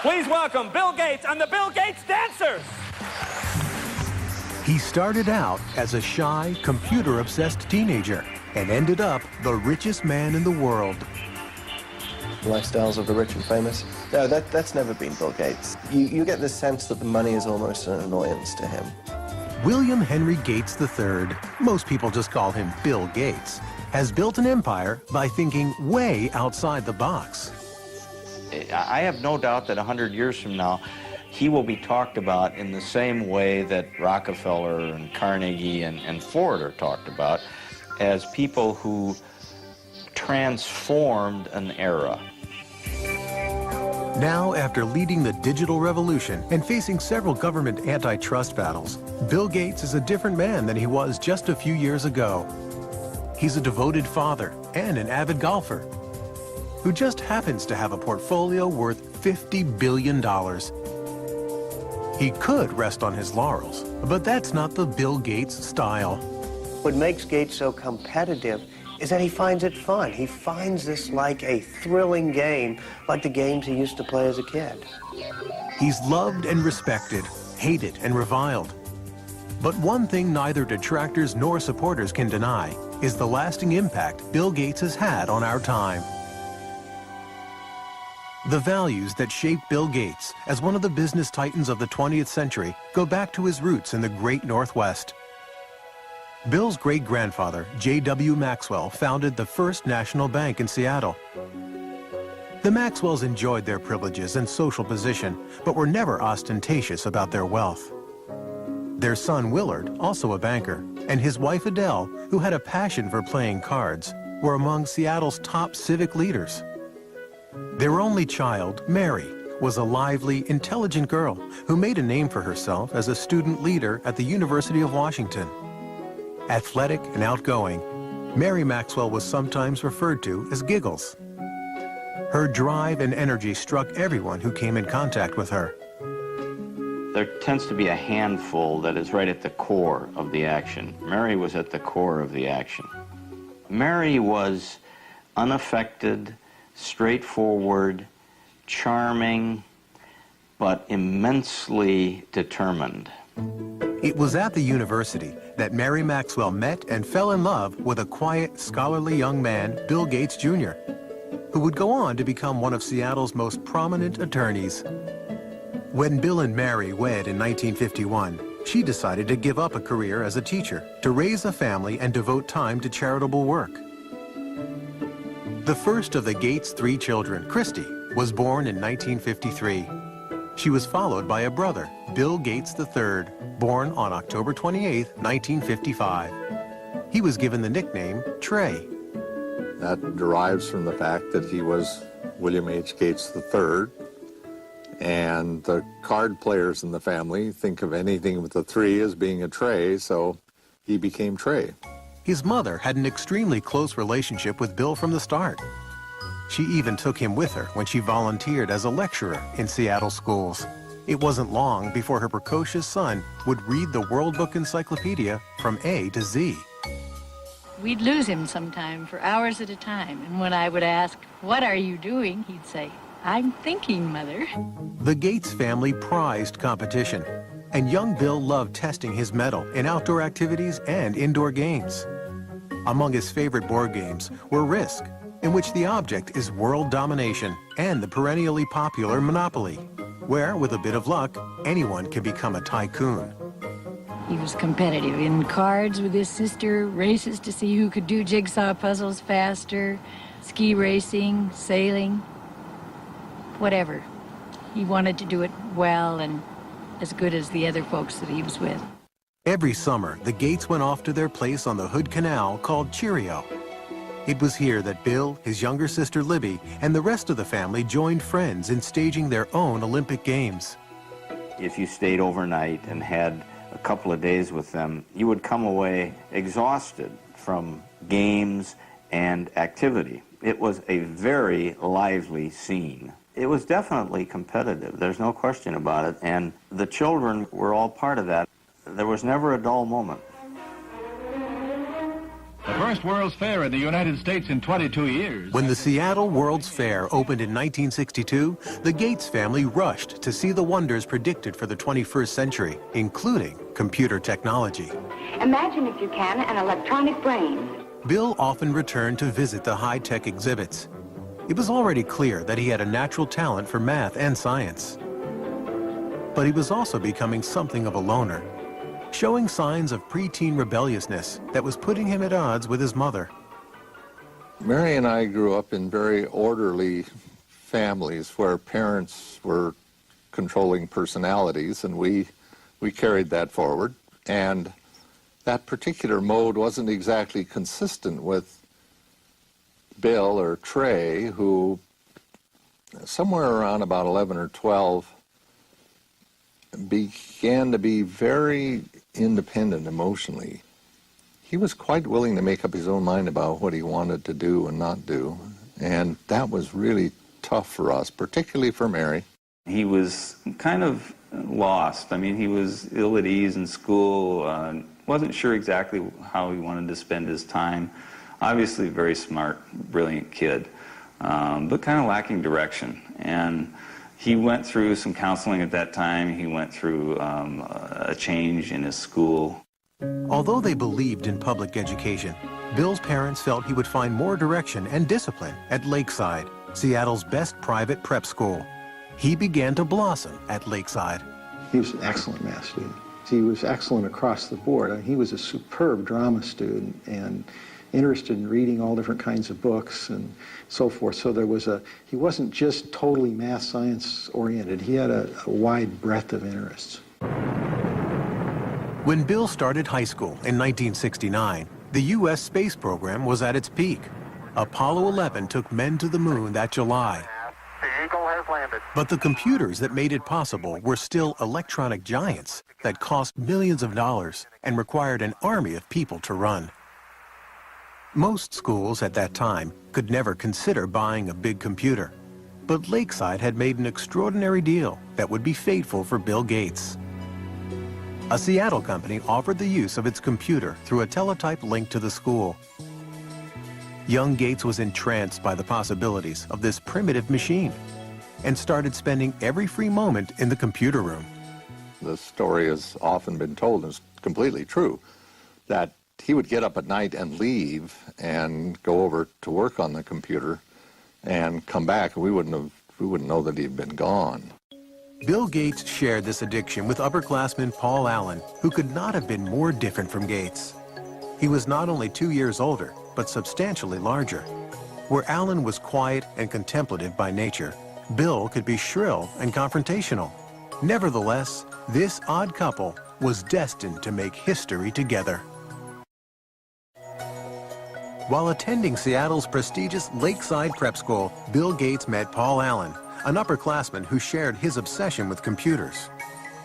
Please welcome Bill Gates and the Bill Gates Dancers. He started out as a shy, computer-obsessed teenager and ended up the richest man in the world. Lifestyles of the rich and famous. No, that's never been Bill Gates. You get the sense that the money is almost an annoyance to him. William Henry Gates III, most people just call him Bill Gates, has built an empire by thinking way outside the box. I have no doubt that 100 years from now, he will be talked about in the same way that Rockefeller and Carnegie and Ford are talked about, as people who transformed an era. Now, after leading the digital revolution and facing several government antitrust battles, Bill Gates is a different man than he was just a few years ago. He's a devoted father and an avid golfer who just happens to have a portfolio worth $50 billion. He could rest on his laurels, but that's not the Bill Gates style. What makes Gates so competitive is that he finds it fun. He finds this like a thrilling game, like the games he used to play as a kid. He's loved and respected, hated and reviled. But one thing neither detractors nor supporters can deny is the lasting impact Bill Gates has had on our time. The values that shaped Bill Gates as one of the business titans of the 20th century go back to his roots in the great Northwest. Bill's great-grandfather, J.W. Maxwell, founded the first national bank in Seattle. The Maxwells enjoyed their privileges and social position, but were never ostentatious about their wealth. Their son, Willard, also a banker, and his wife, Adele, who had a passion for playing cards, were among Seattle's top civic leaders. Their only child, Mary, was a lively, intelligent girl who made a name for herself as a student leader at the University of Washington. Athletic and outgoing, Mary Maxwell was sometimes referred to as Giggles. Her drive and energy struck everyone who came in contact with her. There tends to be a handful that is right at the core of the action. Mary was at the core of the action. Mary was unaffected, straightforward, charming, but immensely determined. It was at the university that Mary Maxwell met and fell in love with a quiet, scholarly young man, Bill Gates Jr., who would go on to become one of Seattle's most prominent attorneys. When Bill and Mary wed in 1951, she decided to give up a career as a teacher to raise a family and devote time to charitable work. The first of the Gates' 3 children, Christy, was born in 1953. She was followed by a brother, Bill Gates III, born on October 28, 1955. He was given the nickname Trey. That derives from the fact that he was William H. Gates III, and the card players in the family think of anything with a 3 as being a Trey, so he became Trey. His mother had an extremely close relationship with Bill from the start. She even took him with her when she volunteered as a lecturer in Seattle schools. It wasn't long before her precocious son would read the World Book Encyclopedia from A to Z. We'd lose him sometime for hours at a time, and when I would ask, "What are you doing?" he'd say, "I'm thinking, Mother." The Gates family prized competition, and young Bill loved testing his mettle in outdoor activities and indoor games. Among his favorite board games were Risk, in which the object is world domination, and the perennially popular Monopoly, where, with a bit of luck, anyone can become a tycoon. He was competitive in cards with his sister, races to see who could do jigsaw puzzles faster, ski racing, sailing, whatever. He wanted to do it well and as good as the other folks that he was with. Every summer, the Gates went off to their place on the Hood Canal called Cheerio. It was here that Bill, his younger sister Libby, and the rest of the family joined friends in staging their own Olympic Games. If you stayed overnight and had a couple of days with them, you would come away exhausted from games and activity. It was a very lively scene. It was definitely competitive, there's no question about it, and the children were all part of that. There was never a dull moment. The first World's Fair in the United States in 22 years. When the Seattle World's Fair opened in 1962, the Gates family rushed to see the wonders predicted for the 21st century, including computer technology. Imagine, if you can, an electronic brain. Bill often returned to visit the high-tech exhibits. It was already clear that he had a natural talent for math and science. But he was also becoming something of a loner, showing signs of preteen rebelliousness that was putting him at odds with his mother. Mary and I grew up in very orderly families where parents were controlling personalities, and we carried that forward. And that particular mode wasn't exactly consistent with Bill or Trey, who somewhere around about 11 or 12 began to be very independent emotionally. He was quite willing to make up his own mind about what he wanted to do and not do, and that was really tough for us, particularly for Mary. He was kind of lost. I mean, he was ill at ease in school, wasn't sure exactly how he wanted to spend his time. Obviously a very smart, brilliant kid, but kind of lacking direction. And he went through some counseling at that time. He went through a change in his school. Although they believed in public education, Bill's parents felt he would find more direction and discipline at Lakeside, Seattle's best private prep school. He began to blossom at Lakeside. He was an excellent math student. He was excellent across the board. I mean, he was a superb drama student and interested in reading all different kinds of books and so forth. So he wasn't just totally math science oriented. He had a wide breadth of interests. When Bill started high school in 1969, the U.S. space program was at its peak. Apollo 11 took men to the moon that July. The Eagle has landed. But the computers that made it possible were still electronic giants that cost millions of dollars and required an army of people to run. Most schools at that time could never consider buying a big computer. But Lakeside had made an extraordinary deal that would be fateful for Bill Gates. A Seattle company offered the use of its computer through a teletype link to the school. Young Gates was entranced by the possibilities of this primitive machine and started spending every free moment in the computer room. The story has often been told, and it's completely true, that he would get up at night and leave and go over to work on the computer and come back, and we wouldn't know that he'd been gone. Bill Gates shared this addiction with upperclassman Paul Allen, who could not have been more different from Gates. He was not only 2 years older, but substantially larger. Where Allen was quiet and contemplative by nature, Bill could be shrill and confrontational. Nevertheless, this odd couple was destined to make history together. While attending Seattle's prestigious Lakeside Prep School, Bill Gates met Paul Allen, an upperclassman who shared his obsession with computers.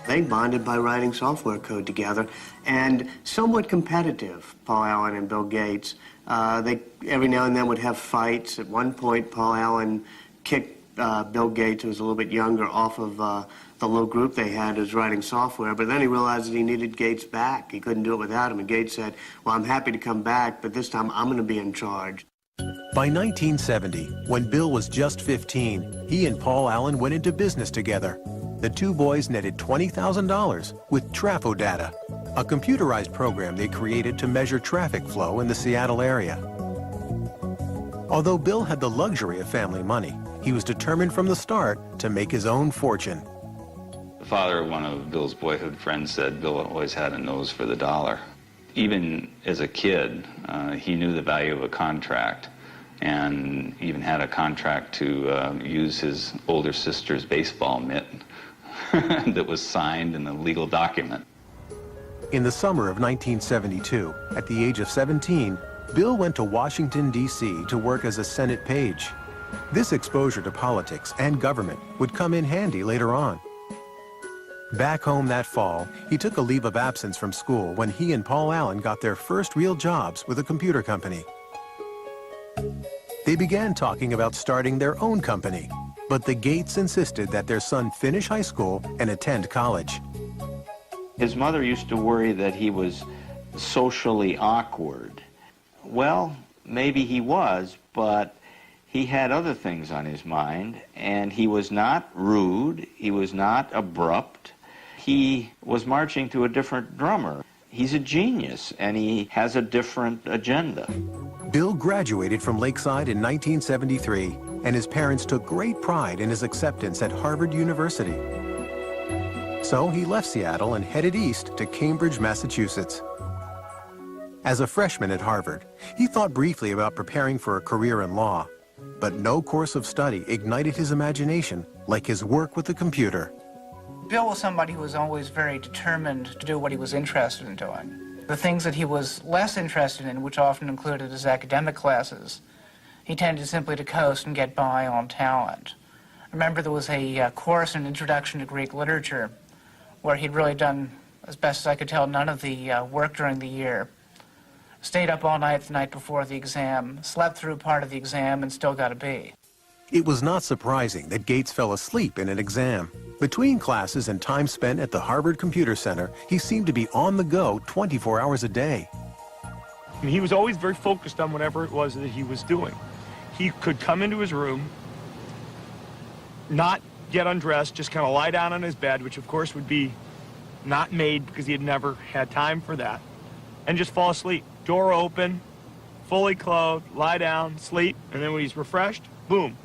They bonded by writing software code together, and somewhat competitive, Paul Allen and Bill Gates. They every now and then would have fights. At one point, Paul Allen kicked Bill Gates, who was a little bit younger, off of the little group they had as writing software, but then he realized that he needed Gates back. He couldn't do it without him, and Gates said, well, I'm happy to come back, but this time I'm going to be in charge. By 1970, when Bill was just 15, he and Paul Allen went into business together. The two boys netted $20,000 with TrafoData, a computerized program they created to measure traffic flow in the Seattle area. Although Bill had the luxury of family money, he was determined from the start to make his own fortune. The father of one of Bill's boyhood friends said Bill always had a nose for the dollar. Even as a kid, he knew the value of a contract, and even had a contract to use his older sister's baseball mitt that was signed in a legal document. In the summer of 1972, at the age of 17, Bill went to Washington, D.C. to work as a Senate page. This exposure to politics and government would come in handy later on. Back home that fall, he took a leave of absence from school when he and Paul Allen got their first real jobs with a computer company. They began talking about starting their own company, but the Gates insisted that their son finish high school and attend college. His mother used to worry that he was socially awkward. Well, maybe he was, but he had other things on his mind, and he was not rude, he was not abrupt. He was marching to a different drummer. He's a genius, and he has a different agenda. Bill graduated from Lakeside in 1973, and his parents took great pride in his acceptance at Harvard University. So he left Seattle and headed east to Cambridge, Massachusetts. As a freshman at Harvard, he thought briefly about preparing for a career in law, but no course of study ignited his imagination like his work with the computer. Bill was somebody who was always very determined to do what he was interested in doing. The things that he was less interested in, which often included his academic classes, he tended simply to coast and get by on talent. I remember there was a course in Introduction to Greek Literature where he'd really done, as best as I could tell, none of the work during the year. Stayed up all night the night before the exam, slept through part of the exam, and still got a B. It was not surprising that Gates fell asleep in an exam. Between classes and time spent at the Harvard Computer Center, he seemed to be on the go 24 hours a day. And he was always very focused on whatever it was that he was doing. He could come into his room, not get undressed, just kind of lie down on his bed, which of course would be not made because he had never had time for that, and just fall asleep. Door open, fully clothed, lie down, sleep, and then when he's refreshed, boom,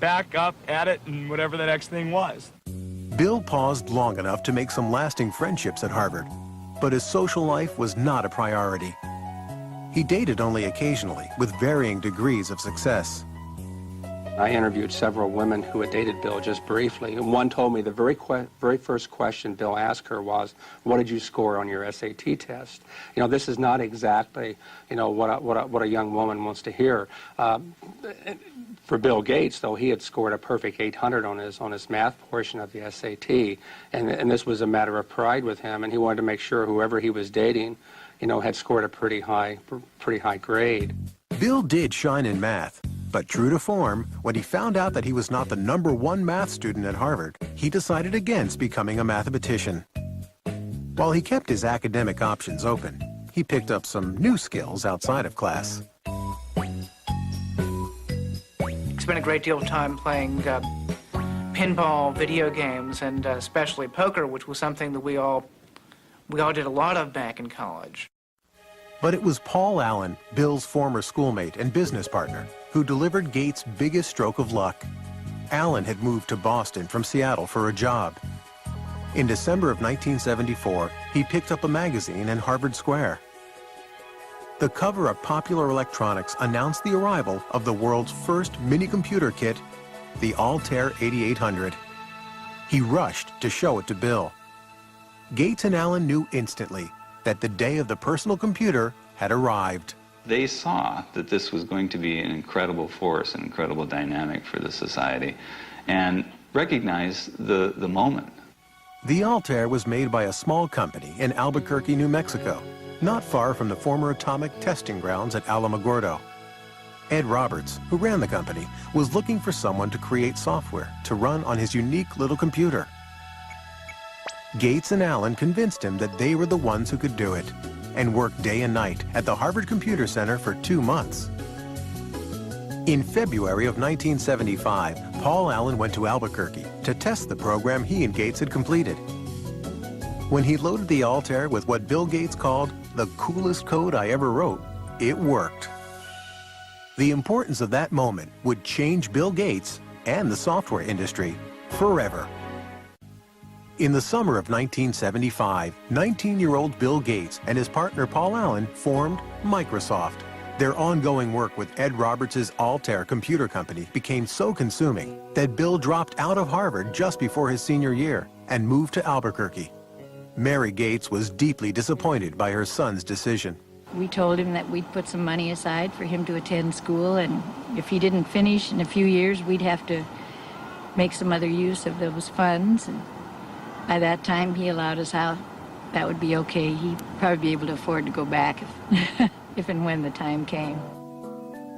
back up at it and whatever the next thing was. Bill paused long enough to make some lasting friendships at Harvard, but his social life was not a priority. He dated only occasionally, with varying degrees of success. I interviewed several women who had dated Bill just briefly, and one told me the very first question Bill asked her was, "What did you score on your SAT test?" You know, this is not exactly, you know, what a young woman wants to hear. For Bill Gates, though, he had scored a perfect 800 on his math portion of the SAT, and this was a matter of pride with him, and he wanted to make sure whoever he was dating, you know, had scored a pretty high grade. Bill did shine in math, but true to form, when he found out that he was not the #1 math student at Harvard, he decided against becoming a mathematician. While he kept his academic options open, he picked up some new skills outside of class. Spent a great deal of time playing pinball, video games, and especially poker, which was something that we all did a lot of back in college. But it was Paul Allen, Bill's former schoolmate and business partner, who delivered Gates' biggest stroke of luck. Allen had moved to Boston from Seattle for a job. In December of 1974, he picked up a magazine in Harvard Square. The cover of Popular Electronics announced the arrival of the world's first mini-computer kit, the Altair 8800. He rushed to show it to Bill. Gates and Allen knew instantly that the day of the personal computer had arrived. They saw that this was going to be an incredible force, an incredible dynamic for the society, and recognized the moment. The Altair was made by a small company in Albuquerque, New Mexico, not far from the former atomic testing grounds at Alamogordo. Ed Roberts, who ran the company, was looking for someone to create software to run on his unique little computer. Gates and Allen convinced him that they were the ones who could do it, and worked day and night at the Harvard Computer Center for 2 months. In February of 1975, Paul Allen went to Albuquerque to test the program he and Gates had completed. When he loaded the Altair with what Bill Gates called the coolest code I ever wrote, it worked. The importance of that moment would change Bill Gates and the software industry forever. In the summer of 1975, 19-year-old Bill Gates and his partner Paul Allen formed Microsoft. Their ongoing work with Ed Roberts' Altair computer company became so consuming that Bill dropped out of Harvard just before his senior year and moved to Albuquerque. Mary Gates was deeply disappointed by her son's decision. We told him that we'd put some money aside for him to attend school, and if he didn't finish in a few years, we'd have to make some other use of those funds. And by that time, he allowed us out. That would be okay. He'd probably be able to afford to go back if and when the time came.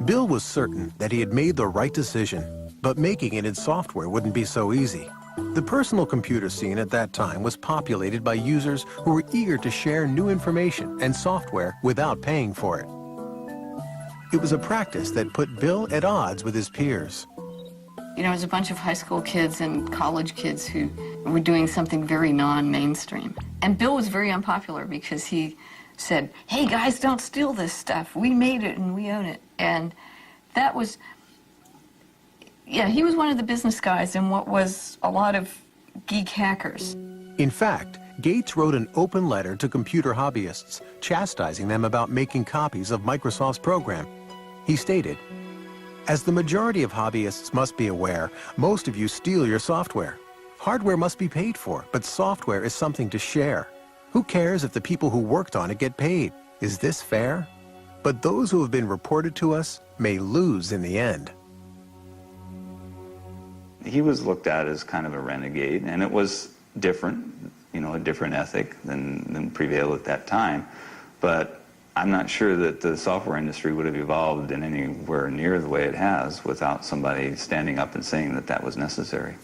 Bill was certain that he had made the right decision, but making it in software wouldn't be so easy. The personal computer scene at that time was populated by users who were eager to share new information and software without paying for it. It was a practice that put Bill at odds with his peers. You know, it was a bunch of high school kids and college kids who were doing something very non-mainstream. And Bill was very unpopular because he said, hey guys, don't steal this stuff. We made it and we own it. And that was, yeah, he was one of the business guys in what was a lot of geek hackers. In fact, Gates wrote an open letter to computer hobbyists, chastising them about making copies of Microsoft's program. He stated, as the majority of hobbyists must be aware, most of you steal your software. Hardware must be paid for, but software is something to share. Who cares if the people who worked on it get paid? Is this fair? But those who have been reported to us may lose in the end. He was looked at as kind of a renegade, and it was different, you know, a different ethic than prevailed at that time. But I'm not sure that the software industry would have evolved in anywhere near the way it has without somebody standing up and saying that that was necessary.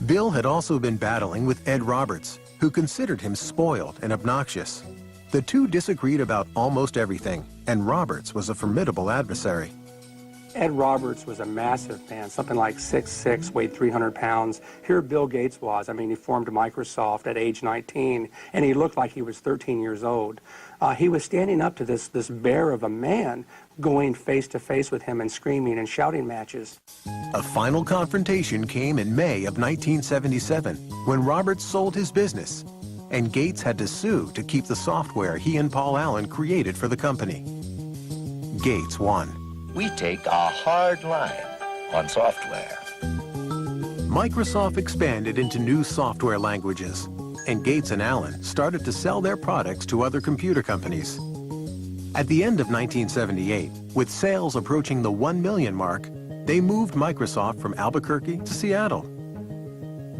Bill had also been battling with Ed Roberts, who considered him spoiled and obnoxious. The two disagreed about almost everything, and Roberts was a formidable adversary. Ed Roberts was a massive man, something like 6'6", weighed 300 pounds. Here Bill Gates was. I mean, he formed Microsoft at age 19, and he looked like he was 13 years old. He was standing up to this bear of a man, going face-to-face with him and screaming and shouting matches. A final confrontation came in May of 1977, when Roberts sold his business, and Gates had to sue to keep the software he and Paul Allen created for the company. Gates won. We take a hard line on software. Microsoft expanded into new software languages, and Gates and Allen started to sell their products to other computer companies. At the end of 1978, with sales approaching the 1 million mark, they moved Microsoft from Albuquerque to Seattle.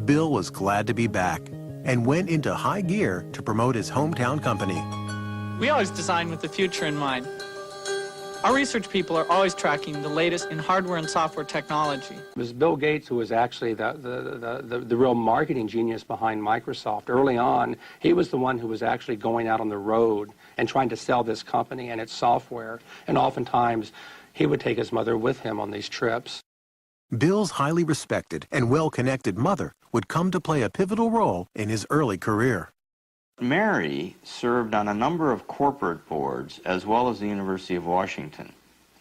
Bill was glad to be back and went into high gear to promote his hometown company. We always design with the future in mind. Our research people are always tracking the latest in hardware and software technology. It was Bill Gates who was actually the real marketing genius behind Microsoft. Early on, he was the one who was actually going out on the road and trying to sell this company and its software. And oftentimes, he would take his mother with him on these trips. Bill's highly respected and well-connected mother would come to play a pivotal role in his early career. Mary served on a number of corporate boards as well as the University of Washington.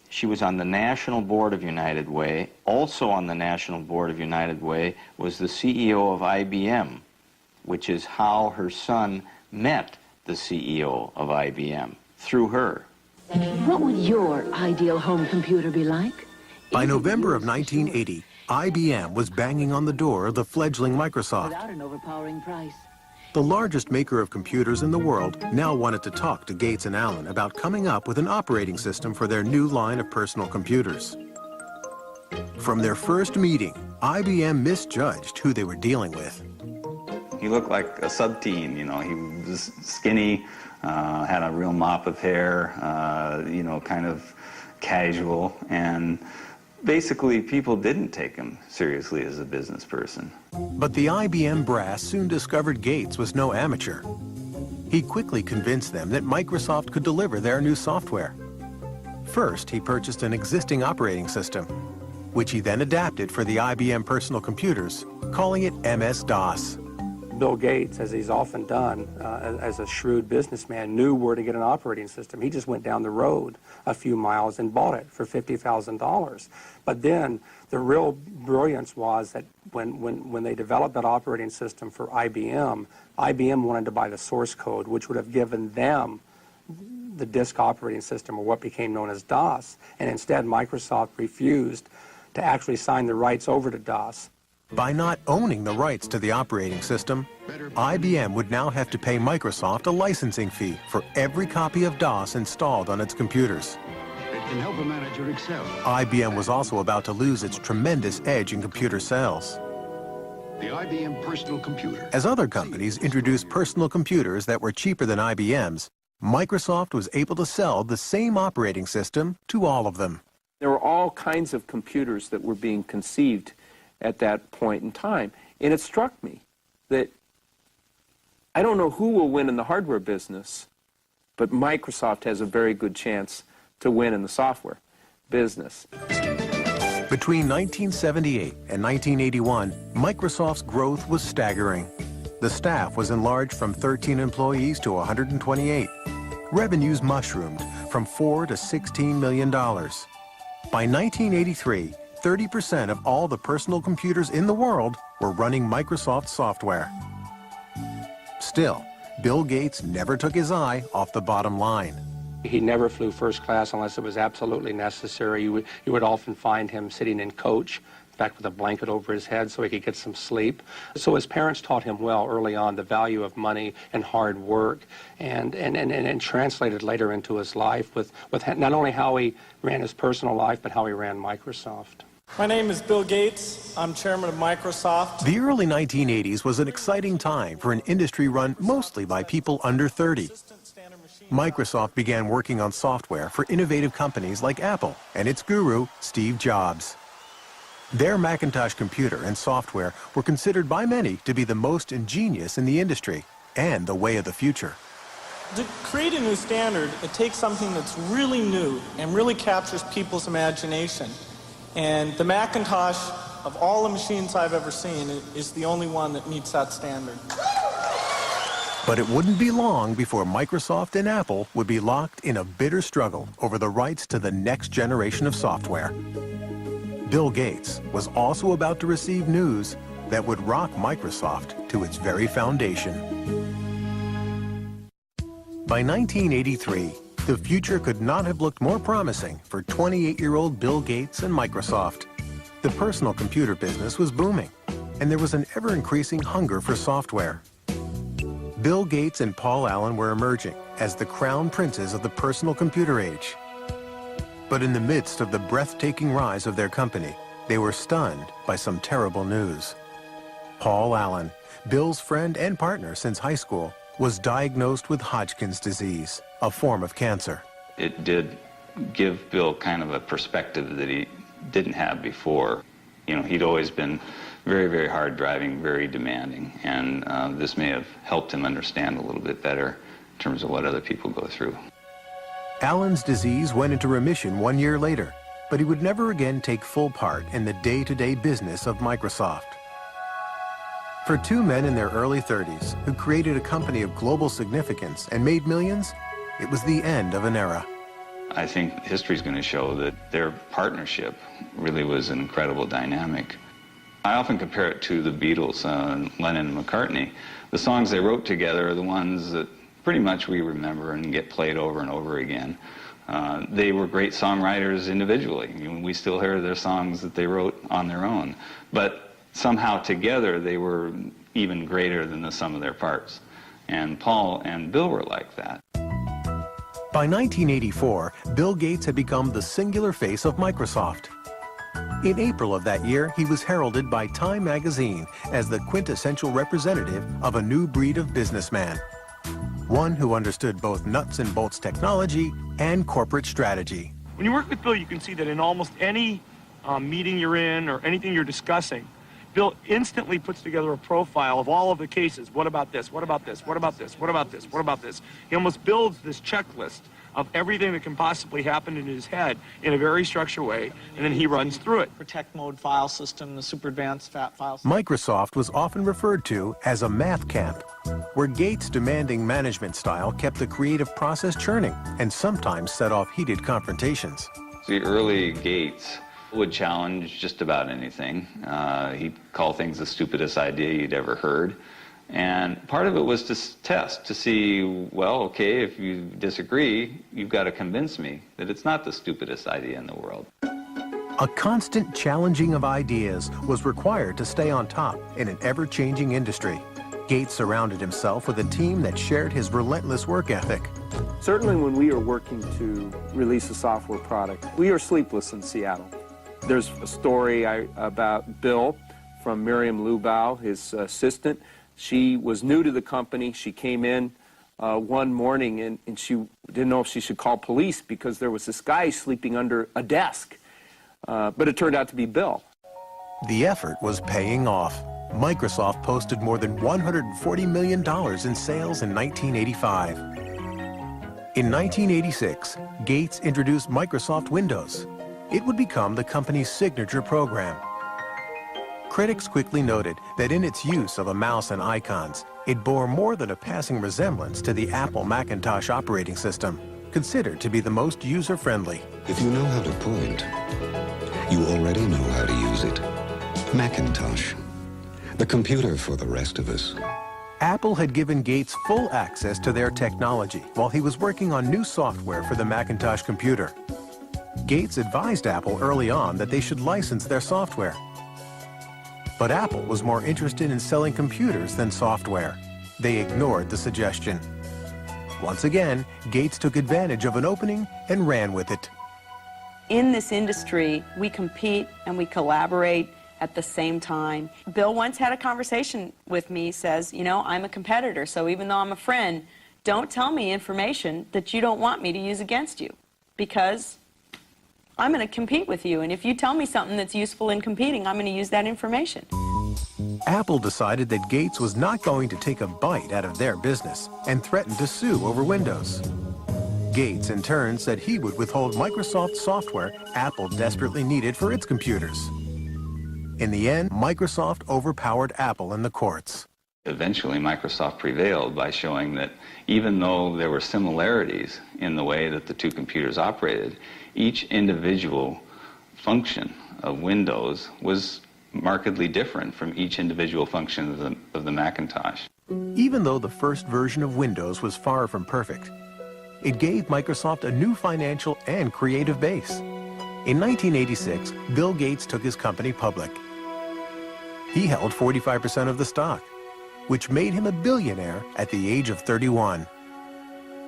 She was on the National Board of United Way. Also on the National Board of United Way was the CEO of IBM, which is how her son met the CEO of IBM, through her. What would your ideal home computer be like? By November of 1980, IBM was banging on the door of the fledgling Microsoft. Without an overpowering price. The largest maker of computers in the world now wanted to talk to Gates and Allen about coming up with an operating system for their new line of personal computers. From their first meeting, IBM misjudged who they were dealing with. He looked like a sub-teen, you know. He was skinny, had a real mop of hair, you know, kind of casual, and basically people didn't take him seriously as a business person. But the IBM brass soon discovered Gates was no amateur. He quickly convinced them that Microsoft could deliver their new software. First, he purchased an existing operating system, which he then adapted for the IBM personal computers, calling it MS-DOS. Bill Gates, as he's often done as a shrewd businessman, knew where to get an operating system. He just went down the road a few miles and bought it for $50,000. But then the real brilliance was that when they developed that operating system for IBM, IBM wanted to buy the source code, which would have given them the disk operating system, or what became known as DOS. And instead, Microsoft refused to actually sign the rights over to DOS. By not owning the rights to the operating system, IBM would now have to pay Microsoft a licensing fee for every copy of DOS installed on its computers. It can help a manager excel. IBM was also about to lose its tremendous edge in computer sales. The IBM personal computer. As other companies introduced personal computers that were cheaper than IBM's, Microsoft was able to sell the same operating system to all of them. There were all kinds of computers that were being conceived at that point in time. And it struck me that I don't know who will win in the hardware business, but Microsoft has a very good chance to win in the software. business. Between 1978 and 1981, Microsoft's growth was staggering. The staff was enlarged from 13 employees to 128. Revenues mushroomed from $4 to $16 million. By 1983, 30% of all the personal computers in the world were running Microsoft software. Still, Bill Gates never took his eye off the bottom line. He never flew first class unless it was absolutely necessary. You would often find him sitting in coach, in fact with a blanket over his head so he could get some sleep. So his parents taught him well early on the value of money and hard work, and translated later into his life with not only how he ran his personal life, but how he ran Microsoft. My name is Bill Gates. I'm chairman of Microsoft. The early 1980s was an exciting time for an industry run mostly by people under 30. Microsoft began working on software for innovative companies like Apple and its guru, Steve Jobs. Their Macintosh computer and software were considered by many to be the most ingenious in the industry and the way of the future. To create a new standard, it takes something that's really new and really captures people's imagination. And the Macintosh, of all the machines I've ever seen, is the only one that meets that standard. But it wouldn't be long before Microsoft and Apple would be locked in a bitter struggle over the rights to the next generation of software. Bill Gates was also about to receive news that would rock Microsoft to its very foundation. By 1983, the future could not have looked more promising for 28-year-old Bill Gates and Microsoft. The personal computer business was booming, and there was an ever-increasing hunger for software. Bill Gates and Paul Allen were emerging as the crown princes of the personal computer age. But in the midst of the breathtaking rise of their company, they were stunned by some terrible news. Paul Allen, Bill's friend and partner since high school, was diagnosed with Hodgkin's disease, a form of cancer. It did give Bill kind of a perspective that he didn't have before. You know, he'd always been very, very hard driving, very demanding, and this may have helped him understand a little bit better in terms of what other people go through. Allen's disease went into remission 1 year later, but he would never again take full part in the day-to-day business of Microsoft. For two men in their early 30s who created a company of global significance and made millions, it was the end of an era. I think history's going to show that their partnership really was an incredible dynamic. I often compare it to the Beatles, Lennon and McCartney. The songs they wrote together are the ones that pretty much we remember and get played over and over again. They were great songwriters individually. I mean, we still hear their songs that they wrote on their own. But somehow together they were even greater than the sum of their parts. And Paul and Bill were like that. By 1984, Bill Gates had become the singular face of Microsoft. In April of that year, he was heralded by Time magazine as the quintessential representative of a new breed of businessman. One who understood both nuts and bolts technology and corporate strategy. When you work with Bill, you can see that in almost any meeting you're in or anything you're discussing, Bill instantly puts together a profile of all of the cases. What about this? What about this? What about this? What about this? What about this? He almost builds this checklist of everything that can possibly happen in his head in a very structured way, and then he runs through it. Protect mode file system, the super advanced file system. Microsoft was often referred to as a math camp, where Gates' demanding management style kept the creative process churning and sometimes set off heated confrontations. The early Gates would challenge just about anything. He'd call things the stupidest idea you'd ever heard. And part of it was to test, to see, well, okay, if you disagree, you've got to convince me that it's not the stupidest idea in the world. A constant challenging of ideas was required to stay on top in an ever-changing industry. Gates surrounded himself with a team that shared his relentless work ethic. Certainly when we are working to release a software product, we are sleepless in Seattle. There's a story about Bill from Miriam Lubau, his assistant. She was new to the company. She came in one morning and she didn't know if she should call police because there was this guy sleeping under a desk. But it turned out to be Bill. The effort was paying off. Microsoft posted more than $140 million in sales in 1985. In 1986, Gates introduced Microsoft Windows. It would become the company's signature program. Critics quickly noted that in its use of a mouse and icons, it bore more than a passing resemblance to the Apple Macintosh operating system, considered to be the most user-friendly. If you know how to point, you already know how to use it. Macintosh, the computer for the rest of us. Apple had given Gates full access to their technology while he was working on new software for the Macintosh computer. Gates advised Apple early on that they should license their software. But Apple was more interested in selling computers than software. They ignored the suggestion. Once again, Gates took advantage of an opening and ran with it. In this industry, we compete and we collaborate at the same time. Bill once had a conversation with me, says, you know, I'm a competitor, so even though I'm a friend, don't tell me information that you don't want me to use against you, because I'm going to compete with you, and if you tell me something that's useful in competing, I'm going to use that information. Apple decided that Gates was not going to take a bite out of their business and threatened to sue over Windows. Gates, in turn, said he would withhold Microsoft software Apple desperately needed for its computers. In the end, Microsoft overpowered Apple in the courts. Eventually, Microsoft prevailed by showing that even though there were similarities in the way that the two computers operated, each individual function of Windows was markedly different from each individual function of the Macintosh. Even though the first version of Windows was far from perfect, it gave Microsoft a new financial and creative base. In 1986, Bill Gates took his company public. He held 45% of the stock, which made him a billionaire at the age of 31.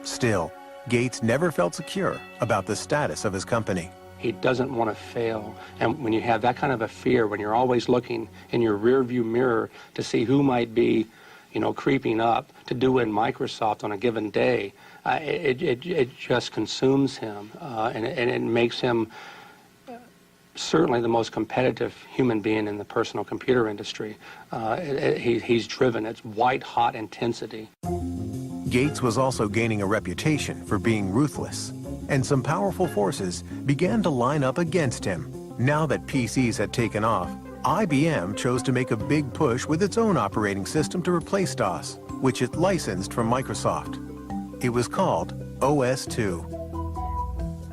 Still, Gates never felt secure about the status of his company. He doesn't want to fail. And when you have that kind of a fear, when you're always looking in your rearview mirror to see who might be, you know, creeping up to do in Microsoft on a given day, it just consumes him, and it makes him certainly the most competitive human being in the personal computer industry. He's driven. It's white-hot intensity. Gates was also gaining a reputation for being ruthless, and some powerful forces began to line up against him. Now that PCs had taken off, IBM chose to make a big push with its own operating system to replace DOS, which it licensed from Microsoft. It was called OS/2.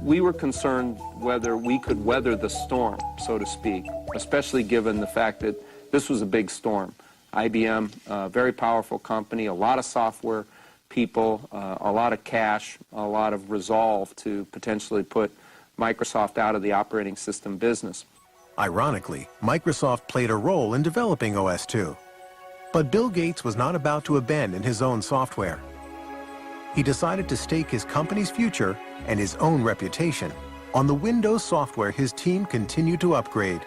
We were concerned whether we could weather the storm, so to speak, especially given the fact that this was a big storm. IBM, a very powerful company, a lot of software people, a lot of cash, a lot of resolve to potentially put Microsoft out of the operating system business. Ironically, Microsoft played a role in developing OS/2. But Bill Gates was not about to abandon his own software. He decided to stake his company's future and his own reputation on the Windows software his team continued to upgrade,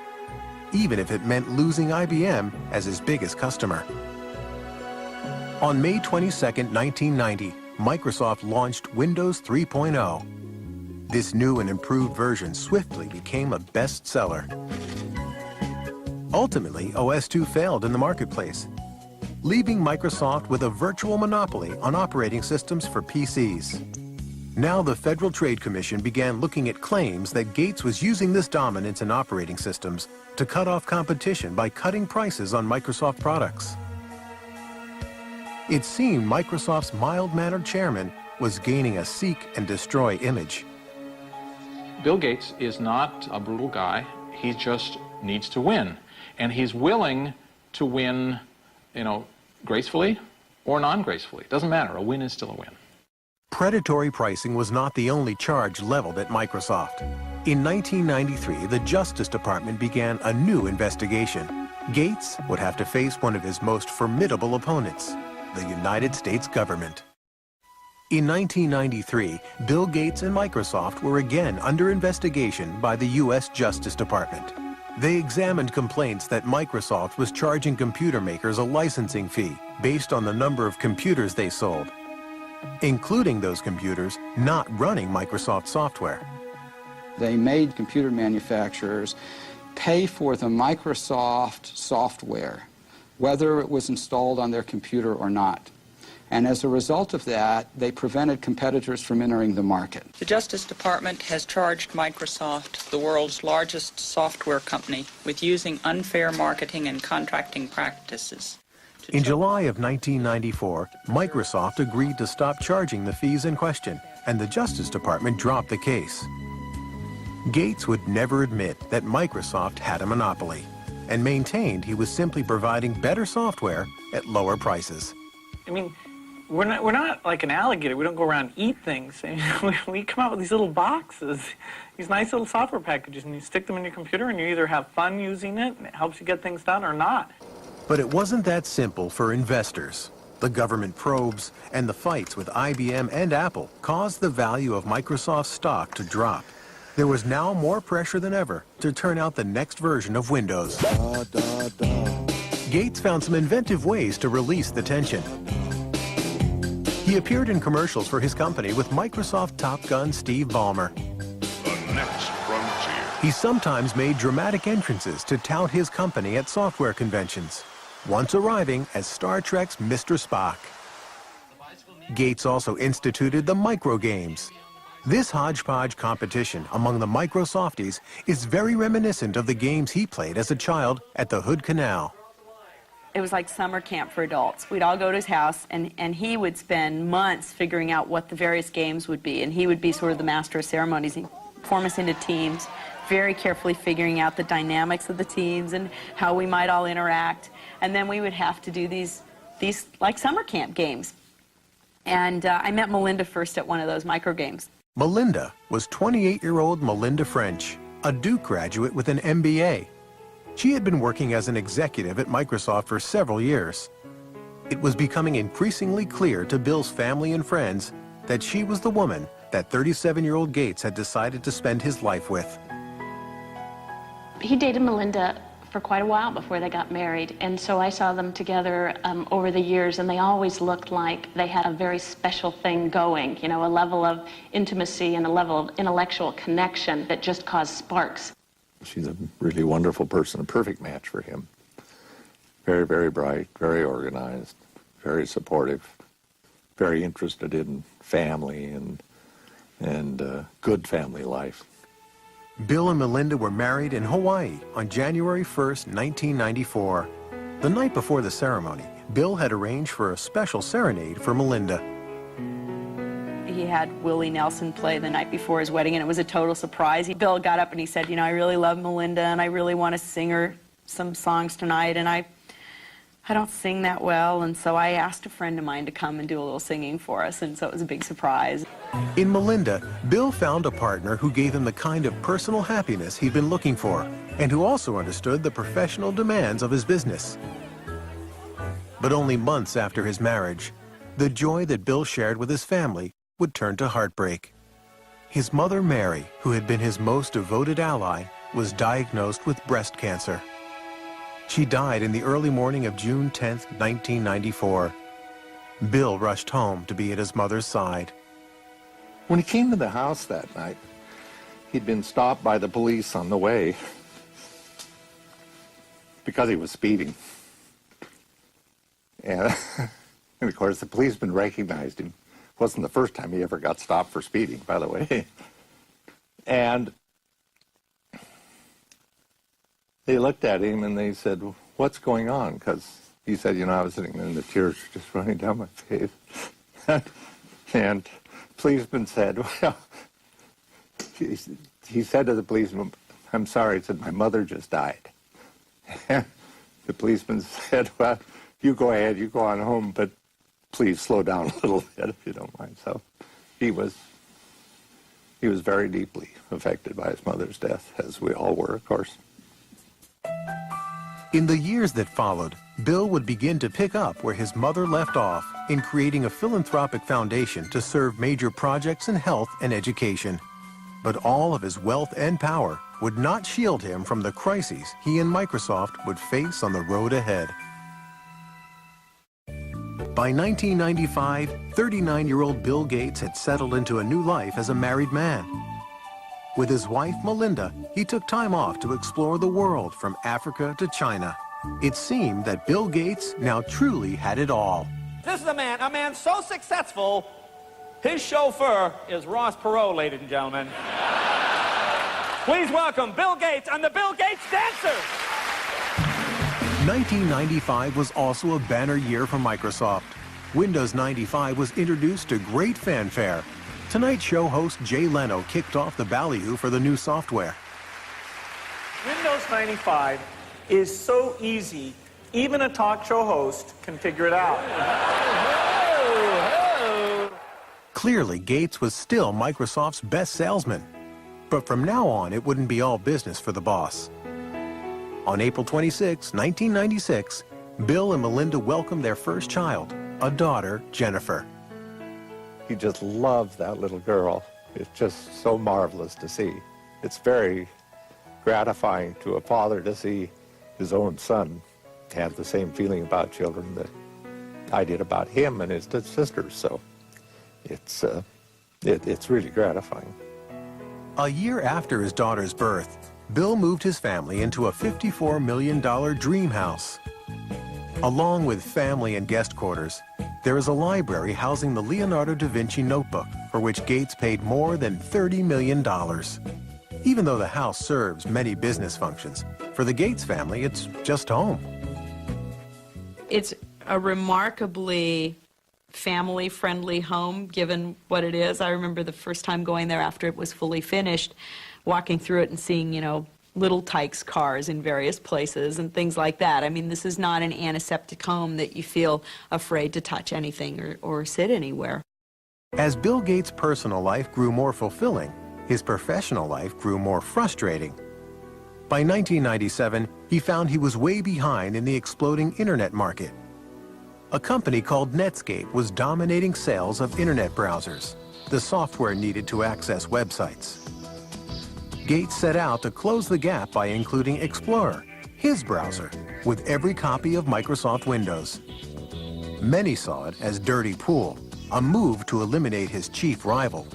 even if it meant losing IBM as his biggest customer. On May 22, 1990, Microsoft launched Windows 3.0. This new and improved version swiftly became a bestseller. Ultimately, OS/2 failed in the marketplace, leaving Microsoft with a virtual monopoly on operating systems for PCs. Now the Federal Trade Commission began looking at claims that Gates was using this dominance in operating systems to cut off competition by cutting prices on Microsoft products. It seemed Microsoft's mild-mannered chairman was gaining a seek and destroy image. Bill Gates is not a brutal guy. He just needs to win. And he's willing to win, you know, gracefully or non-gracefully. It doesn't matter. A win is still a win. Predatory pricing was not the only charge leveled at Microsoft. In 1993, the Justice Department began a new investigation. Gates would have to face one of his most formidable opponents, the United States government. In 1993, Bill Gates and Microsoft were again under investigation by the U.S. Justice Department. They examined complaints that Microsoft was charging computer makers a licensing fee based on the number of computers they sold, including those computers not running Microsoft software. They made computer manufacturers pay for the Microsoft software, whether it was installed on their computer or not. And as a result of that, they prevented competitors from entering the market. The Justice Department has charged Microsoft, the world's largest software company, with using unfair marketing and contracting practices. In July of 1994, Microsoft agreed to stop charging the fees in question, and the Justice Department dropped the case. Gates would never admit that Microsoft had a monopoly, and maintained he was simply providing better software at lower prices. I mean, we're not like an alligator. We don't go around and eat things. We come out with these little boxes, these nice little software packages, and you stick them in your computer, and you either have fun using it, and it helps you get things done, or not. But it wasn't that simple for investors. The government probes and the fights with IBM and Apple caused the value of Microsoft's stock to drop. There was now more pressure than ever to turn out the next version of Windows. Gates found some inventive ways to release the tension. He appeared in commercials for his company with Microsoft Top Gun Steve Ballmer. The next frontier. He sometimes made dramatic entrances to tout his company at software conventions, once arriving as Star Trek's Mr. Spock. Gates also instituted the microgames. This hodgepodge competition among the Microsofties is very reminiscent of the games he played as a child at the Hood Canal. It was like summer camp for adults. We'd all go to his house, and he would spend months figuring out what the various games would be, and he would be sort of the master of ceremonies. He'd form us into teams, very carefully figuring out the dynamics of the teams and how we might all interact. And then we would have to do these like summer camp games. And I met Melinda first at one of those micro games. Melinda was 28-year-old Melinda French, a Duke graduate with an MBA. She had been working as an executive at Microsoft for several years. It was becoming increasingly clear to Bill's family and friends that she was the woman that 37-year-old Gates had decided to spend his life with. He dated Melinda for quite a while before they got married, and so I saw them together over the years, and they always looked like they had a very special thing going, you know, a level of intimacy and a level of intellectual connection that just caused sparks. She's a really wonderful person, a perfect match for him. Very, very bright, very organized, very supportive, very interested in family and good family life. Bill and Melinda were married in Hawaii on January 1st, 1994. The night before the ceremony, Bill had arranged for a special serenade for Melinda. He had Willie Nelson play the night before his wedding, and it was a total surprise. Bill got up and he said, you know, I really love Melinda, and I really want to sing her some songs tonight, and I don't sing that well, and so I asked a friend of mine to come and do a little singing for us, and so it was a big surprise. In Melinda, Bill found a partner who gave him the kind of personal happiness he'd been looking for, and who also understood the professional demands of his business. But only months after his marriage, the joy that Bill shared with his family would turn to heartbreak. His mother, Mary, who had been his most devoted ally, was diagnosed with breast cancer. She died in the early morning of June 10, 1994. Bill rushed home to be at his mother's side. When he came to the house that night, he'd been stopped by the police on the way because he was speeding. And of course, the policeman recognized him. Wasn't the first time he ever got stopped for speeding, by the way. And they looked at him and they said, what's going on? Because he said, you know, I was sitting there and the tears were just running down my face. And the policeman said, well, he said to the policeman, I'm sorry, he said, my mother just died. And the policeman said, well, you go ahead, you go on home, but please slow down a little bit if you don't mind. So he was very deeply affected by his mother's death, as we all were, of course. In the years that followed, Bill would begin to pick up where his mother left off in creating a philanthropic foundation to serve major projects in health and education. But all of his wealth and power would not shield him from the crises he and Microsoft would face on the road ahead. By 1995, 39-year-old Bill Gates had settled into a new life as a married man. With his wife, Melinda, he took time off to explore the world from Africa to China. It seemed that Bill Gates now truly had it all. This is a man so successful, his chauffeur is Ross Perot, ladies and gentlemen. Please welcome Bill Gates and the Bill Gates Dancers. 1995 was also a banner year for Microsoft. Windows 95 was introduced to great fanfare. Tonight Show host Jay Leno kicked off the ballyhoo for the new software. Windows 95 is so easy, even a talk show host can figure it out. Clearly, Gates was still Microsoft's best salesman. But from now on, it wouldn't be all business for the boss. On April 26, 1996, Bill and Melinda welcomed their first child, a daughter, Jennifer. He just loved that little girl. It's just so marvelous to see. It's very gratifying to a father to see his own son have the same feeling about children that I did about him and his sisters. So it's really gratifying. A year after his daughter's birth, Bill moved his family into a $54 million dream house. Along with family and guest quarters, there is a library housing the Leonardo da Vinci notebook, for which Gates paid more than $30 million. Even though the house serves many business functions, for the Gates family, it's just home. It's a remarkably family-friendly home, given what it is. I remember the first time going there after it was fully finished, walking through it and seeing, you know, little Tykes cars in various places and things like that. I mean, this is not an antiseptic home that you feel afraid to touch anything or sit anywhere. As Bill Gates' personal life grew more fulfilling, his professional life grew more frustrating. By 1997, he found he was way behind in the exploding internet market. A company called Netscape was dominating sales of internet browsers, the software needed to access websites. Gates set out to close the gap by including Explorer, his browser, with every copy of Microsoft Windows. Many saw it as dirty pool, a move to eliminate his chief rival.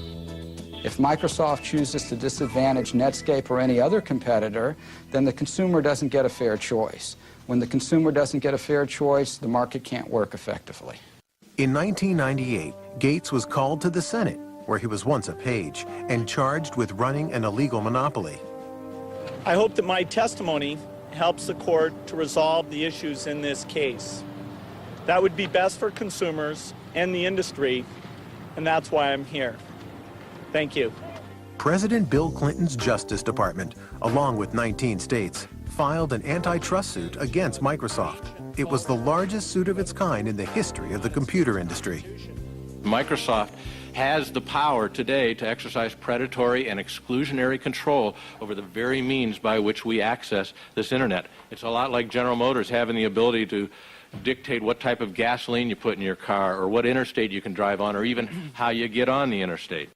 If Microsoft chooses to disadvantage Netscape or any other competitor, then the consumer doesn't get a fair choice. When the consumer doesn't get a fair choice, the market can't work effectively. In 1998, Gates was called to the Senate, where he was once a page, and charged with running an illegal monopoly. I hope that my testimony helps the court to resolve the issues in this case. That would be best for consumers and the industry, and that's why I'm here. Thank you. President Bill Clinton's Justice Department, along with 19 states, filed an antitrust suit against Microsoft. It was the largest suit of its kind in the history of the computer industry. Microsoft has the power today to exercise predatory and exclusionary control over the very means by which we access this internet. It's a lot like General Motors having the ability to dictate what type of gasoline you put in your car, or what interstate you can drive on, or even how you get on the interstate.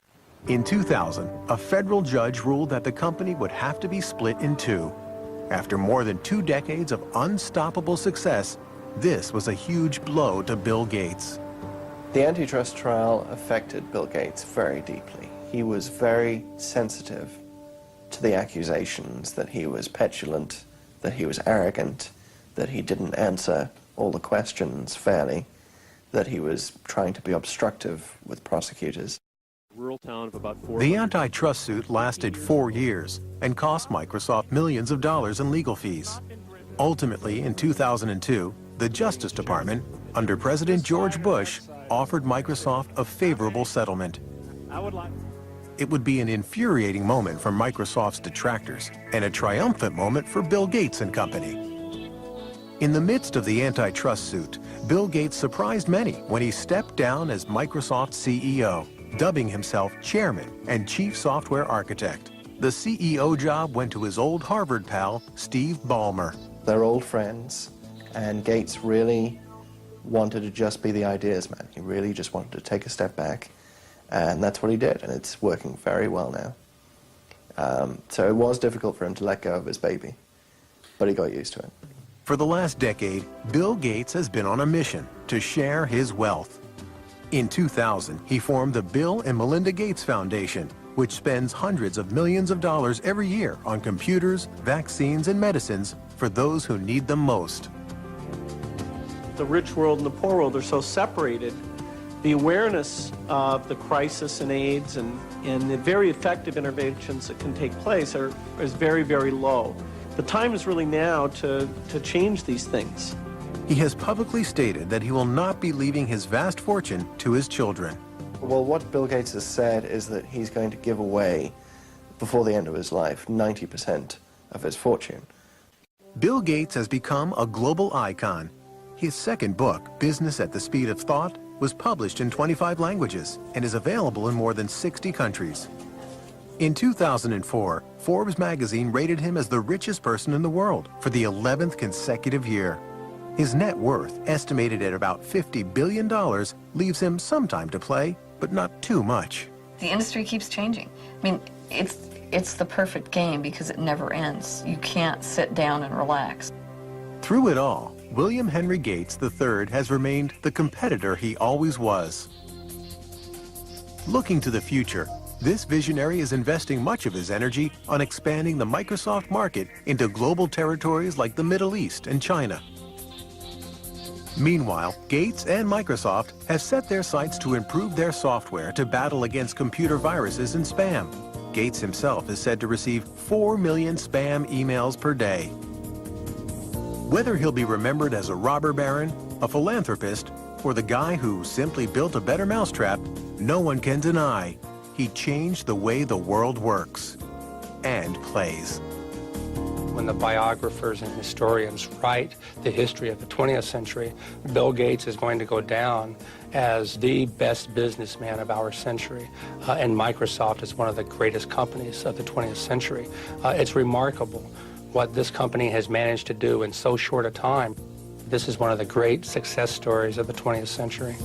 In 2000, a federal judge ruled that the company would have to be split in two. After more than 2 decades of unstoppable success, this was a huge blow to Bill Gates. The antitrust trial affected Bill Gates very deeply. He was very sensitive to the accusations that he was petulant, that he was arrogant, that he didn't answer all the questions fairly, that he was trying to be obstructive with prosecutors. Rural town of about 4. The antitrust suit lasted 4 years and cost Microsoft millions of dollars in legal fees. Ultimately, in 2002, the Justice Department, under President George Bush, offered Microsoft a favorable settlement. It would be an infuriating moment for Microsoft's detractors and a triumphant moment for Bill Gates and company. In the midst of the antitrust suit, Bill Gates surprised many when he stepped down as Microsoft's CEO, dubbing himself chairman and chief software architect. The CEO job went to his old Harvard pal, Steve Ballmer. They're old friends, and Gates really wanted to just be the ideas man. He really just wanted to take a step back, and that's what he did, and it's working very well now. So it was difficult for him to let go of his baby, but he got used to it. For the last decade, Bill Gates has been on a mission to share his wealth. In 2000, he formed the Bill and Melinda Gates Foundation, which spends hundreds of millions of dollars every year on computers, vaccines, and medicines for those who need them most. the rich world and the poor world are so separated, the awareness of the crisis in AIDS and the very effective interventions that can take place is very, very low. The time is really now to change these things. He has publicly stated that he will not be leaving his vast fortune to his children. Well, what Bill Gates has said is that he's going to give away, before the end of his life, 90% of his fortune. Bill Gates has become a global icon. His second book, Business at the Speed of Thought, was published in 25 languages and is available in more than 60 countries. In 2004, Forbes magazine rated him as the richest person in the world for the 11th consecutive year. His net worth, estimated at about $50 billion, leaves him some time to play, but not too much. The industry keeps changing. I mean, it's the perfect game because it never ends. You can't sit down and relax. Through it all, William Henry Gates III has remained the competitor he always was. Looking to the future, this visionary is investing much of his energy on expanding the Microsoft market into global territories like the Middle East and China. Meanwhile, Gates and Microsoft have set their sights to improve their software to battle against computer viruses and spam. Gates himself is said to receive 4 million spam emails per day. Whether he'll be remembered as a robber baron, a philanthropist, or the guy who simply built a better mousetrap, no one can deny he changed the way the world works and plays. When the biographers and historians write the history of the 20th century, Bill Gates is going to go down as the best businessman of our century, and Microsoft is one of the greatest companies of the 20th century. It's remarkable what this company has managed to do in so short a time. This is one of the great success stories of the 20th century.